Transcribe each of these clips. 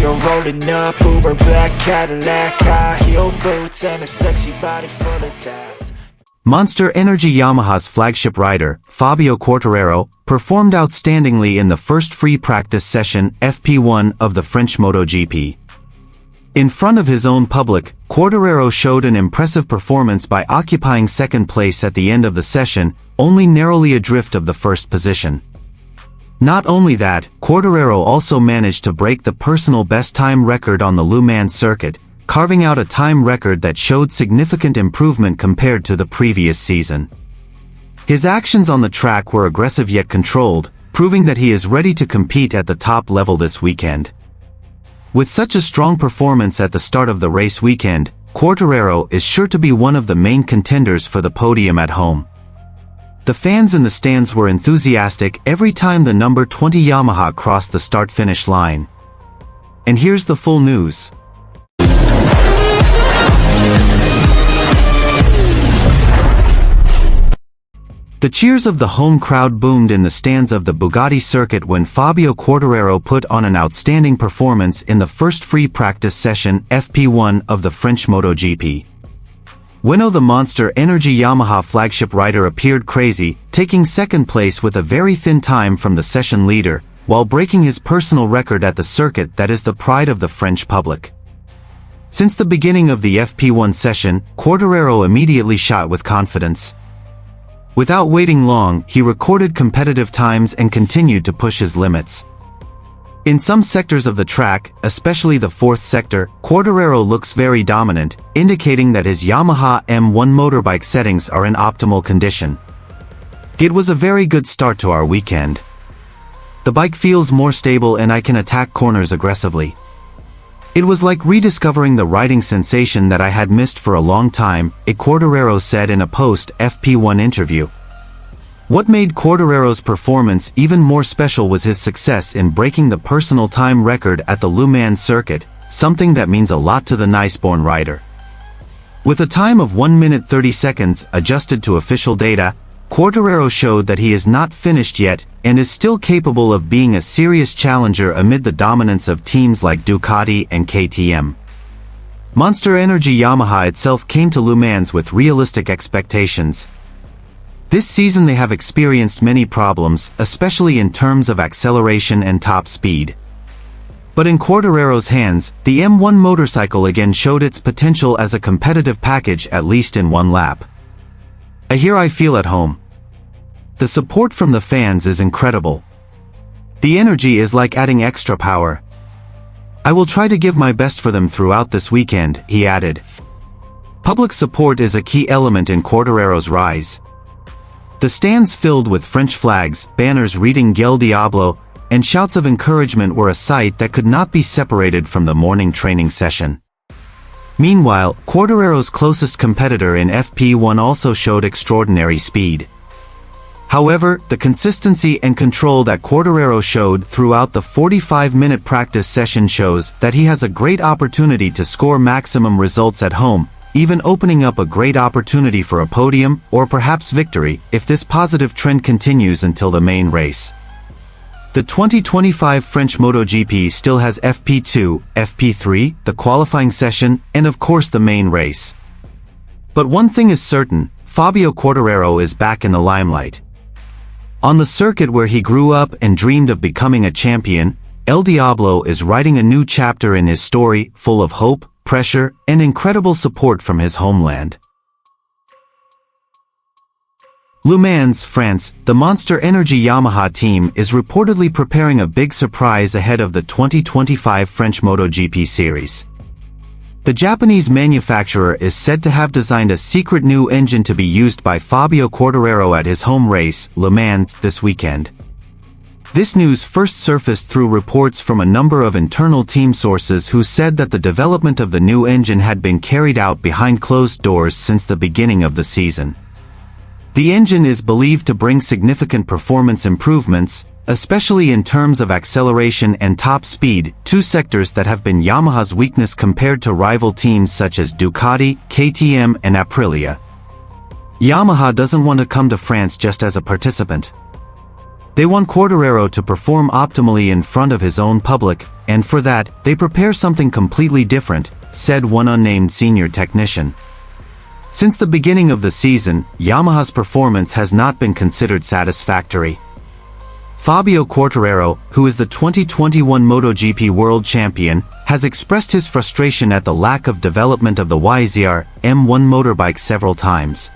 You're rolling up, Uber black Cadillac, high heel boots, and a sexy body full of tats. Monster Energy Yamaha's flagship rider, Fabio Quartararo, performed outstandingly in the first free practice session FP1 of the French Moto GP. In front of his own public, Quartararo showed an impressive performance by occupying second place at the end of the session, only narrowly adrift of the first position. Not only that, Quartararo also managed to break the personal best time record on the Le Mans circuit, carving out a time record that showed significant improvement compared to the previous season. His actions on the track were aggressive yet controlled, proving that he is ready to compete at the top level this weekend. With such a strong performance at the start of the race weekend, Quartararo is sure to be one of the main contenders for the podium at home. The fans in the stands were enthusiastic every time the number 20 Yamaha crossed the start-finish line. And here's the full news. The cheers of the home crowd boomed in the stands of the Bugatti circuit when Fabio Quartararo put on an outstanding performance in the first free practice session FP1 of the French Moto GP. When the Monster Energy Yamaha flagship rider appeared crazy, taking second place with a very thin time from the session leader, while breaking his personal record at the circuit that is the pride of the French public. Since the beginning of the FP1 session, Quartararo immediately shot with confidence. Without waiting long, he recorded competitive times and continued to push his limits. In some sectors of the track, especially the fourth sector, Quartararo looks very dominant, indicating that his Yamaha M1 motorbike settings are in optimal condition. It was a very good start to our weekend. The bike feels more stable and I can attack corners aggressively. It was like rediscovering the riding sensation that I had missed for a long time, Quartararo said in a post-FP1 interview. What made Quartararo's performance even more special was his success in breaking the personal time record at the Le Mans circuit, something that means a lot to the nice-born rider. With a time of 1 minute 30 seconds adjusted to official data, Quartararo showed that he is not finished yet and is still capable of being a serious challenger amid the dominance of teams like Ducati and KTM. Monster Energy Yamaha itself came to Le Mans with realistic expectations. This season they have experienced many problems, especially in terms of acceleration and top speed. But in Quartararo's hands, the M1 motorcycle again showed its potential as a competitive package at least in one lap. Here I feel at home. The support from the fans is incredible. The energy is like adding extra power. I will try to give my best for them throughout this weekend, he added. Public support is a key element in Quartararo's rise. The stands filled with French flags, banners reading Quel Diablo, and shouts of encouragement were a sight that could not be separated from the morning training session. Meanwhile, Quartararo's closest competitor in FP1 also showed extraordinary speed. However, the consistency and control that Quartararo showed throughout the 45-minute practice session shows that he has a great opportunity to score maximum results at home, even opening up a great opportunity for a podium or perhaps victory if this positive trend continues until the main race. The 2025 French Moto GP still has FP2, FP3, the qualifying session, and of course the main race. But one thing is certain, Fabio Quartararo is back in the limelight. On the circuit where he grew up and dreamed of becoming a champion, El Diablo is writing a new chapter in his story, full of hope, pressure, and incredible support from his homeland. Le Mans, France, the Monster Energy Yamaha team is reportedly preparing a big surprise ahead of the 2025 French MotoGP series. The Japanese manufacturer is said to have designed a secret new engine to be used by Fabio Quartararo at his home race, Le Mans, this weekend. This news first surfaced through reports from a number of internal team sources who said that the development of the new engine had been carried out behind closed doors since the beginning of the season. The engine is believed to bring significant performance improvements, especially in terms of acceleration and top speed, two sectors that have been Yamaha's weakness compared to rival teams such as Ducati, KTM, and Aprilia. Yamaha doesn't want to come to France just as a participant. They want Quartararo to perform optimally in front of his own public, and for that, they prepare something completely different, said one unnamed senior technician. Since the beginning of the season, Yamaha's performance has not been considered satisfactory. Fabio Quartararo, who is the 2021 MotoGP World Champion, has expressed his frustration at the lack of development of the YZR M1 motorbike several times.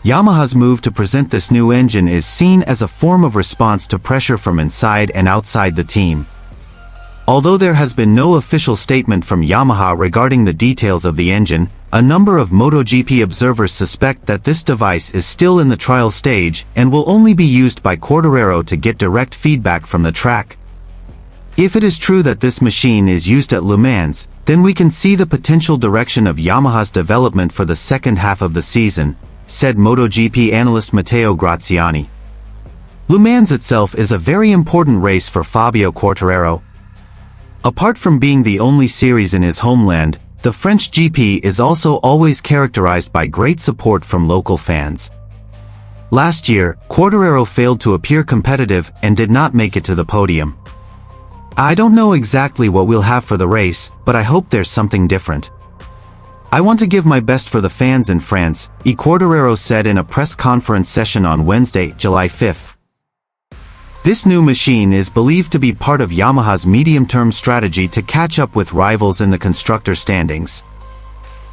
Yamaha's move to present this new engine is seen as a form of response to pressure from inside and outside the team. Although there has been no official statement from Yamaha regarding the details of the engine, a number of MotoGP observers suspect that this device is still in the trial stage and will only be used by Quartararo to get direct feedback from the track. If it is true that this machine is used at Le Mans, then we can see the potential direction of Yamaha's development for the second half of the season, said MotoGP analyst Matteo Graziani. Le Mans itself is a very important race for Fabio Quartararo. Apart from being the only series in his homeland, the French GP is also always characterized by great support from local fans. Last year, Quartararo failed to appear competitive and did not make it to the podium. I don't know exactly what we'll have for the race, but I hope there's something different. I want to give my best for the fans in France, Quartararo said in a press conference session on Wednesday, July 5. This new machine is believed to be part of Yamaha's medium-term strategy to catch up with rivals in the constructor standings.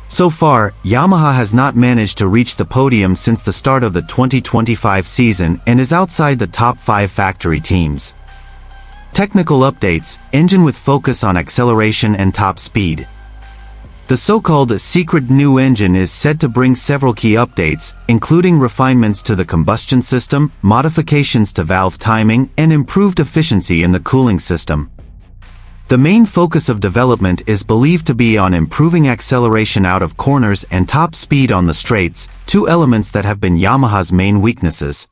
So far, Yamaha has not managed to reach the podium since the start of the 2025 season and is outside the top 5 factory teams. Technical updates: engine with focus on acceleration and top speed. The so-called secret new engine is said to bring several key updates, including refinements to the combustion system, modifications to valve timing, and improved efficiency in the cooling system. The main focus of development is believed to be on improving acceleration out of corners and top speed on the straights, two elements that have been Yamaha's main weaknesses.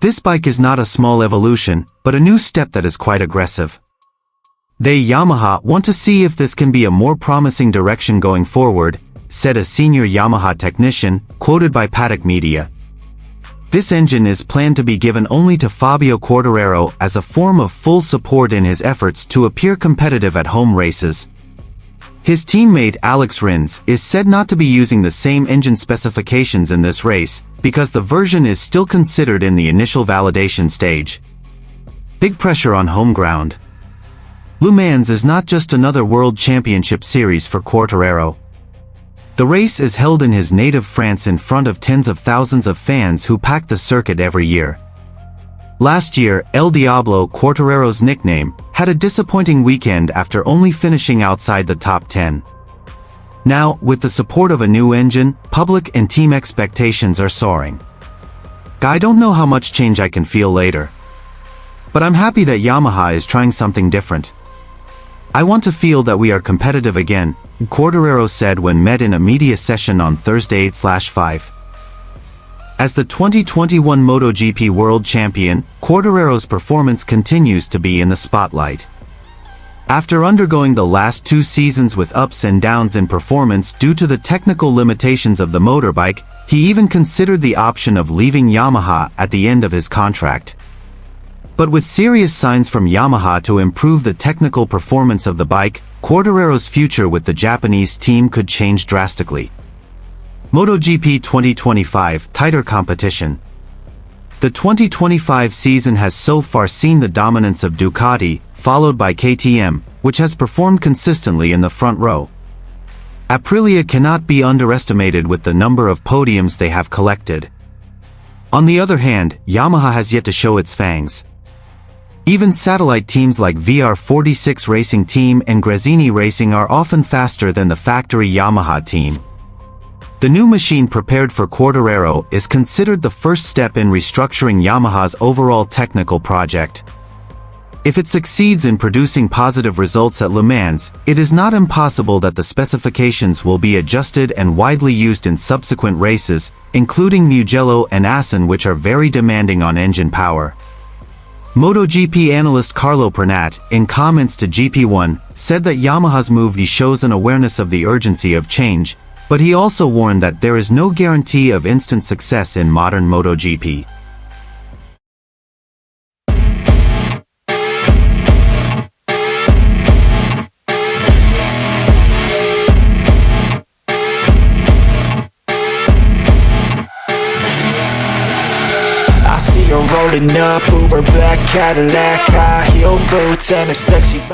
This bike is not a small evolution, but a new step that is quite aggressive. They, Yamaha, want to see if this can be a more promising direction going forward, said a senior Yamaha technician, quoted by Paddock Media. This engine is planned to be given only to Fabio Quartararo as a form of full support in his efforts to appear competitive at home races. His teammate Alex Rins is said not to be using the same engine specifications in this race, because the version is still considered in the initial validation stage. Big pressure on home ground. Le Mans is not just another World Championship series for Quartararo. The race is held in his native France in front of tens of thousands of fans who pack the circuit every year. Last year, El Diablo, Quartararo's nickname, had a disappointing weekend after only finishing outside the top 10. Now, with the support of a new engine, public and team expectations are soaring. I don't know how much change I can feel later. But I'm happy that Yamaha is trying something different. I want to feel that we are competitive again, Quartararo said when met in a media session on Thursday 8/5. As the 2021 MotoGP World Champion, Quartararo's performance continues to be in the spotlight. After undergoing the last 2 seasons with ups and downs in performance due to the technical limitations of the motorbike, he even considered the option of leaving Yamaha at the end of his contract. But with serious signs from Yamaha to improve the technical performance of the bike, Quartararo's future with the Japanese team could change drastically. MotoGP 2025, tighter competition. The 2025 season has so far seen the dominance of Ducati, followed by KTM, which has performed consistently in the front row. Aprilia cannot be underestimated with the number of podiums they have collected. On the other hand, Yamaha has yet to show its fangs. Even satellite teams like VR46 Racing Team and Gresini Racing are often faster than the factory Yamaha team. The new machine prepared for Quartararo is considered the first step in restructuring Yamaha's overall technical project. If it succeeds in producing positive results at Le Mans, it is not impossible that the specifications will be adjusted and widely used in subsequent races, including Mugello and Assen, which are very demanding on engine power. MotoGP analyst Carlo Pernat, in comments to GP1, said that Yamaha's move shows an awareness of the urgency of change, but he also warned that there is no guarantee of instant success in modern MotoGP. you're rolling up, Uber black Cadillac, high heel boots and a sexy body.